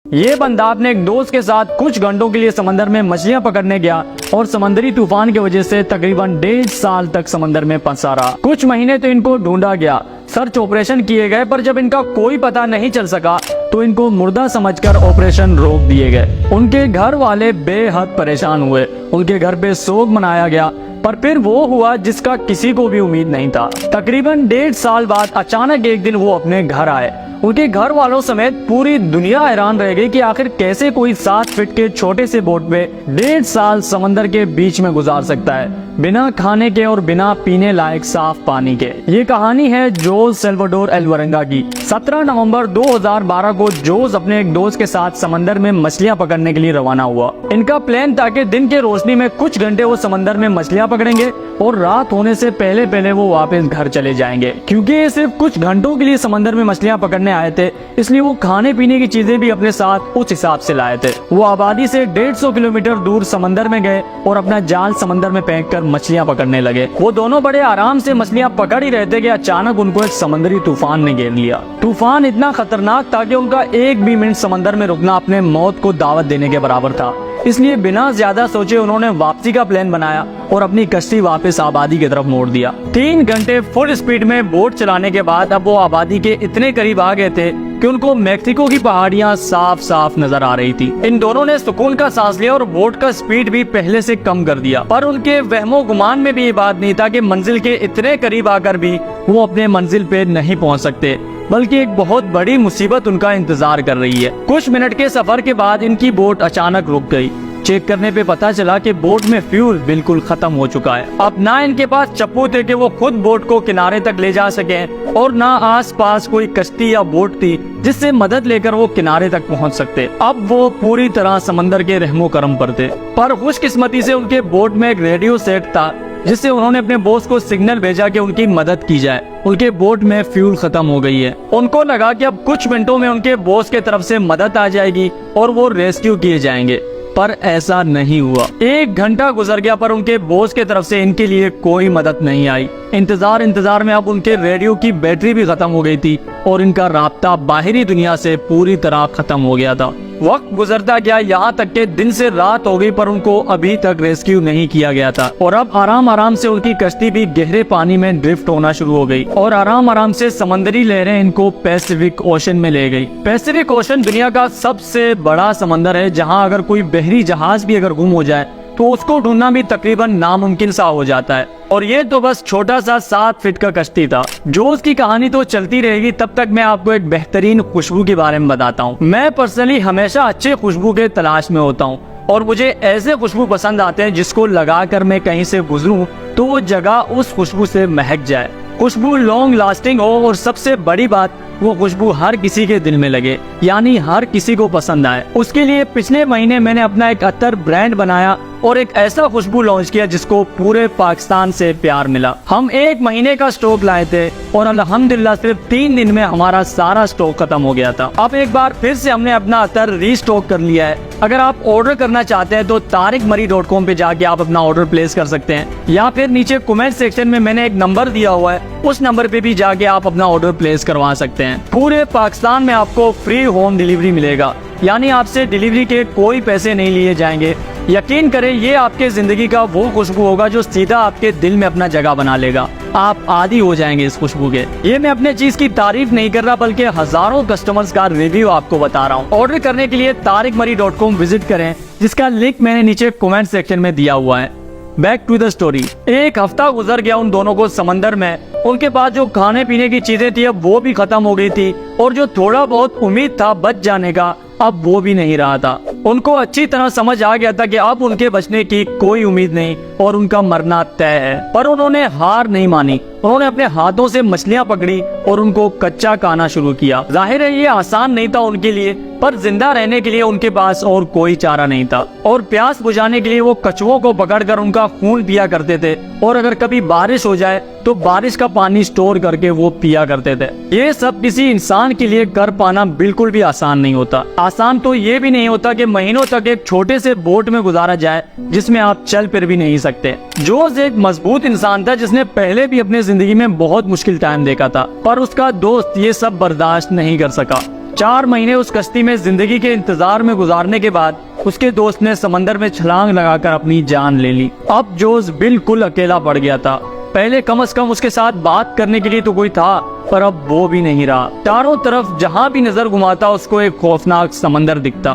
ये बंदा अपने एक दोस्त के साथ कुछ घंटों के लिए समंदर में मछलियां पकड़ने गया और समंदरी तूफान की वजह से तकरीबन 1.5 साल तक समंदर में फंसा रहा। कुछ महीने तो इनको ढूंढा गया, सर्च ऑपरेशन किए गए, पर जब इनका कोई पता नहीं चल सका तो इनको मुर्दा समझकर ऑपरेशन रोक दिए गए। उनके घर वाले बेहद परेशान हुए, उनके घर पे शोक मनाया गया, पर फिर वो हुआ जिसका किसी को भी उम्मीद नहीं था। तकरीबन 1.5 साल बाद अचानक एक दिन वो अपने घर आए। उनके घर वालों समेत पूरी दुनिया हैरान रह गई कि आखिर कैसे कोई 7 फीट के छोटे से बोट में 1.5 साल समंदर के बीच में गुजार सकता है, बिना खाने के और बिना पीने लायक साफ पानी के। ये कहानी है जोस सल्वाडोर अल्वारेंगा की। 17 नवंबर 2012 को जोस अपने एक दोस्त के साथ समंदर में मछलियां पकड़ने के लिए रवाना हुआ। इनका प्लान था कि दिन के रोशनी में कुछ घंटे वो समंदर में मछलियां पकड़ेंगे और रात होने से पहले पहले वो वापस घर चले जाएंगे। क्योंकि ये सिर्फ कुछ घंटों के लिए समंदर में मछलियां पकड़ने आए थे, इसलिए वो खाने पीने की चीजें भी अपने साथ उस हिसाब से लाए थे। वो आबादी से 150 किलोमीटर दूर समंदर में गए और अपना जाल समंदर में फेंककर मछलियां पकड़ने लगे। वो दोनों बड़े आराम से मछलियां पकड़ ही रहे थे कि अचानक उनको एक समुद्री तूफान ने घेर लिया। तूफान इतना खतरनाक था कि उनका एक भी मिनट समंदर में रुकना अपने मौत को दावत देने के बराबर था। इसलिए बिना ज्यादा सोचे उन्होंने वापसी का प्लान बनाया और अपनी कश्ती वापस आबादी की तरफ मोड़ दिया। 3 घंटे फुल स्पीड में बोट चलाने के बाद अब वो आबादी के इतने करीब आ गए थे कि उनको मेक्सिको की पहाड़ियां साफ साफ नजर आ रही थी। इन दोनों ने सुकून का सांस लिया और बोट का स्पीड भी पहले से कम कर दिया। पर उनके वहमो गुमान में भी ये बात नहीं था कि मंजिल के इतने करीब आकर भी वो अपने मंजिल पे नहीं पहुंच सकते, बल्कि एक बहुत बड़ी मुसीबत उनका इंतजार कर रही है। कुछ मिनट के सफर के बाद इनकी बोट अचानक रुक गई। चेक करने पे पता चला कि बोट में फ्यूल बिल्कुल खत्म हो चुका है। अब ना इनके पास चप्पू थे कि वो खुद बोट को किनारे तक ले जा सकें और ना आसपास कोई कश्ती या बोट थी जिससे मदद लेकर वो किनारे तक पहुंच सकते। अब वो पूरी तरह समंदर के रहमो करम पर थे। पर खुशकिस्मती से उनके बोट में एक रेडियो सेट था जिससे उन्होंने अपने बॉस को सिग्नल भेजा कि उनकी मदद की जाए। उनके बोट में फ्यूल खत्म हो गई है। उनको लगा कि अब कुछ मिनटों में उनके बॉस के तरफ से मदद आ जाएगी और वो रेस्क्यू किए जाएंगे, पर ऐसा नहीं हुआ। 1 घंटा गुजर गया पर उनके बॉस के तरफ से इनके लिए कोई मदद नहीं आई। इंतजार में अब उनके रेडियो की बैटरी भी खत्म हो गई थी और इनका राब्ता बाहरी दुनिया से पूरी तरह खत्म हो गया था। वक्त गुजरता गया, यहाँ तक के दिन से रात हो गई पर उनको अभी तक रेस्क्यू नहीं किया गया था। और अब आराम आराम से उनकी कश्ती भी गहरे पानी में ड्रिफ्ट होना शुरू हो गई और आराम आराम से समंदरी लहरें इनको पैसिफिक ओशन में ले गई। पैसिफिक ओशन दुनिया का सबसे बड़ा समंदर है, जहाँ अगर कोई बहरी जहाज भी अगर गुम हो जाए तो उसको ढूंढना भी तकरीबन नामुमकिन सा हो जाता है। और ये तो बस छोटा सा 7 फीट का कश्ती था। जोस की कहानी तो चलती रहेगी, तब तक मैं आपको एक बेहतरीन खुशबू के बारे में बताता हूँ। मैं पर्सनली हमेशा अच्छे खुशबू के तलाश में होता हूँ और मुझे ऐसे खुशबू पसंद आते हैं जिसको लगाकर मैं कहीं से गुजरूं तो वो जगह उस खुशबू से महक जाए। खुशबू लॉन्ग लास्टिंग हो और सबसे बड़ी बात वो खुशबू हर किसी के दिल में लगे, यानी हर किसी को पसंद आए। उसके लिए पिछले महीने मैंने अपना एक अत्तर ब्रांड बनाया और एक ऐसा खुशबू लॉन्च किया जिसको पूरे पाकिस्तान से प्यार मिला। हम 1 महीने का स्टॉक लाए थे और अल्हम्दुलिल्लाह सिर्फ 3 दिन में हमारा सारा स्टॉक खत्म हो गया था। अब एक बार फिर से हमने अपना अत्तर रीस्टॉक कर लिया है। अगर आप ऑर्डर करना चाहते हैं तो tariqmari.com पे जाके आप अपना ऑर्डर प्लेस कर सकते हैं, या फिर नीचे कमेंट सेक्शन में मैंने एक नंबर दिया हुआ है, उस नंबर पे भी जाके आप अपना ऑर्डर प्लेस करवा सकते हैं। पूरे पाकिस्तान में आपको फ्री होम डिलीवरी मिलेगा, यानी आपसे डिलीवरी के कोई पैसे नहीं लिए जाएंगे। यकीन करें, ये आपके जिंदगी का वो खुशबू होगा जो सीधा आपके दिल में अपना जगह बना लेगा। आप आदी हो जाएंगे इस खुशबू के। ये मैं अपने चीज की तारीफ नहीं कर रहा, बल्कि हजारों कस्टमर्स का रिव्यू आपको बता रहा हूँ। ऑर्डर करने के लिए tariqmari.com विजिट करें, जिसका लिंक मैंने नीचे कमेंट सेक्शन में दिया हुआ है। Back to the story. 1 हफ्ता गुजर गया उन दोनों को समंदर में। उनके पास जो खाने पीने की चीजें थी अब वो भी खत्म हो गई थी और जो थोड़ा बहुत उम्मीद था बच जाने का अब वो भी नहीं रहा था। उनको अच्छी तरह समझ आ गया था कि अब उनके बचने की कोई उम्मीद नहीं और उनका मरना तय है। पर उन्होंने हार नहीं मानी। उन्होंने अपने हाथों से मछलियां पकड़ी और उनको कच्चा खाना शुरू किया। जाहिर है ये आसान नहीं था उनके लिए, पर जिंदा रहने के लिए उनके पास और कोई चारा नहीं था। और प्यास बुझाने के लिए वो कछुओं को पकड़कर उनका खून पिया करते थे और अगर कभी बारिश हो जाए तो बारिश का पानी स्टोर करके वो पिया करते थे। ये सब किसी इंसान के लिए कर पाना बिल्कुल भी आसान नहीं होता। आसान तो ये भी नहीं होता कि महीनों तक एक छोटे से बोट में गुजारा जाए जिसमें आप चल फिर भी नहीं सकते। जोस एक मजबूत इंसान था जिसने पहले भी अपने जिंदगी में बहुत मुश्किल टाइम देखा था, पर उसका दोस्त ये सब बर्दाश्त नहीं कर सका। 4 महीने उस कश्ती में जिंदगी के इंतजार में गुजारने के बाद उसके दोस्त ने समंदर में छलांग लगाकर अपनी जान ले ली। अब जोस बिल्कुल अकेला पड़ गया था। पहले कम से कम उसके साथ बात करने के लिए तो कोई था, पर अब वो भी नहीं रहा। चारों तरफ जहाँ भी नजर घुमाता उसको एक खौफनाक समंदर दिखता,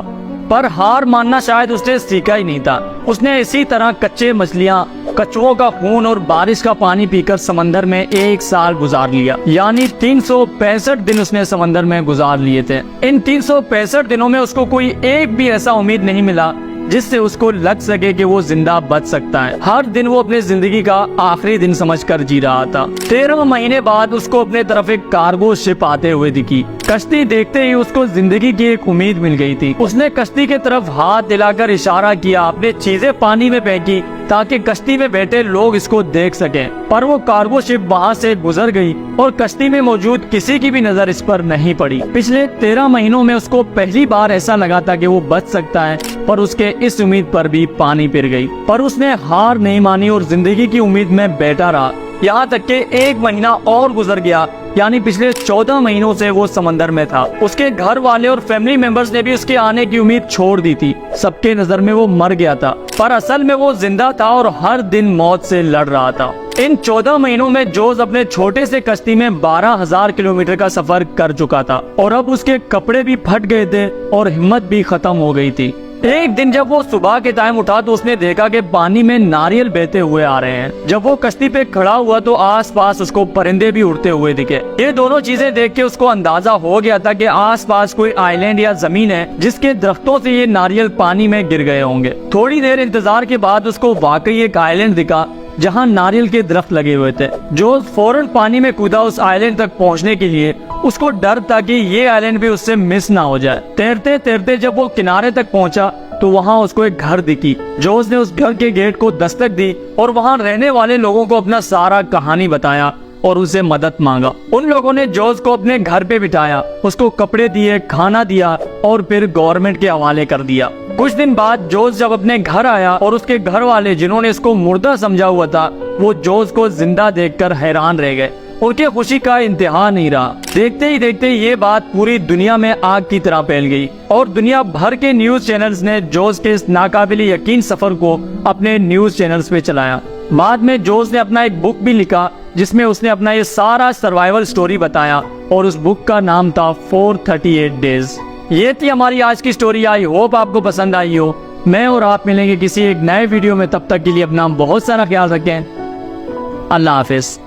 पर हार मानना शायद उसने सीखा ही नहीं था। उसने इसी तरह कच्चे मछलियाँ, कछुओं का खून और बारिश का पानी पीकर समंदर में 1 साल गुजार लिया। यानी 365 दिन उसने समंदर में गुजार लिए थे। इन 365 दिनों में उसको कोई एक भी ऐसा उम्मीद नहीं मिला जिससे उसको लग सके कि वो जिंदा बच सकता है। हर दिन वो अपनी जिंदगी का आखिरी दिन समझकर जी रहा था। 13 महीने बाद उसको अपने तरफ एक कार्गो शिप आते हुए दिखी। कश्ती देखते ही उसको जिंदगी की एक उम्मीद मिल गई थी। उसने कश्ती के तरफ हाथ दिलाकर इशारा किया, अपने चीजें पानी में फेंकी ताकि कश्ती में बैठे लोग इसको देख सकें। पर वो कार्गो शिप वहाँ से गुजर गई और कश्ती में मौजूद किसी की भी नजर इस पर नहीं पड़ी। पिछले 13 महीनों में उसको पहली बार ऐसा लगा था कि वो बच सकता है, पर उसके इस उम्मीद पर भी पानी फिर गई। पर उसने हार नहीं मानी और जिंदगी की उम्मीद में बैठा रहा। यहाँ तक कि 1 महीना और गुजर गया, यानी पिछले 14 महीनों से वो समंदर में था। उसके घर वाले और फैमिली मेंबर्स ने भी उसके आने की उम्मीद छोड़ दी थी। सबके नजर में वो मर गया था, पर असल में वो जिंदा था और हर दिन मौत से लड़ रहा था। इन 14 महीनों में जोस अपने छोटे से कश्ती में 12,000 किलोमीटर का सफर कर चुका था और अब उसके कपड़े भी फट गए थे और हिम्मत भी खत्म हो गई थी। एक दिन जब वो सुबह के टाइम उठा तो उसने देखा कि पानी में नारियल बहते हुए आ रहे हैं। जब वो कश्ती पे खड़ा हुआ तो आसपास उसको परिंदे भी उड़ते हुए दिखे। ये दोनों चीजें देख के उसको अंदाजा हो गया था कि आसपास कोई आइलैंड या जमीन है जिसके दरख्तों से ये नारियल पानी में गिर गए होंगे। थोड़ी देर इंतजार के बाद उसको वाकई एक आइलैंड दिखा जहाँ नारियल के दरख्त लगे हुए थे। जो फौरन पानी में कूदा उस आइलैंड तक पहुँचने के लिए। उसको डर था कि ये आइलैंड भी उससे मिस ना हो जाए। तैरते तैरते जब वो किनारे तक पहुंचा तो वहाँ उसको एक घर दिखी। जोस ने उस घर के गेट को दस्तक दी और वहाँ रहने वाले लोगों को अपना सारा कहानी बताया और उसे मदद मांगा। उन लोगों ने जोस को अपने घर पे बिठाया, उसको कपड़े दिए, खाना दिया और फिर गवर्नमेंट के हवाले कर दिया। कुछ दिन बाद जोस जब अपने घर आया और उसके घर वाले जिन्होंने इसको मुर्दा समझा हुआ था, वो जोस को जिंदा देखकर हैरान रह गए। उनके खुशी का इंतहा नहीं रहा। देखते ही देखते ये बात पूरी दुनिया में आग की तरह फैल गई और दुनिया भर के न्यूज चैनल्स ने जोस के इस नाकाबिले यकीन सफर को अपने न्यूज चैनल्स पे चलाया। बाद में जोस ने अपना एक बुक भी लिखा जिसमें उसने अपना ये सारा सर्वाइवल स्टोरी बताया और उस बुक का नाम था 438 डेज। ये थी हमारी आज की स्टोरी। आई होप आपको पसंद आई हो। मैं और आप मिलेंगे किसी एक नए वीडियो में। तब तक के लिए अपना बहुत सारा ख्याल रखें। अल्लाह हाफिज।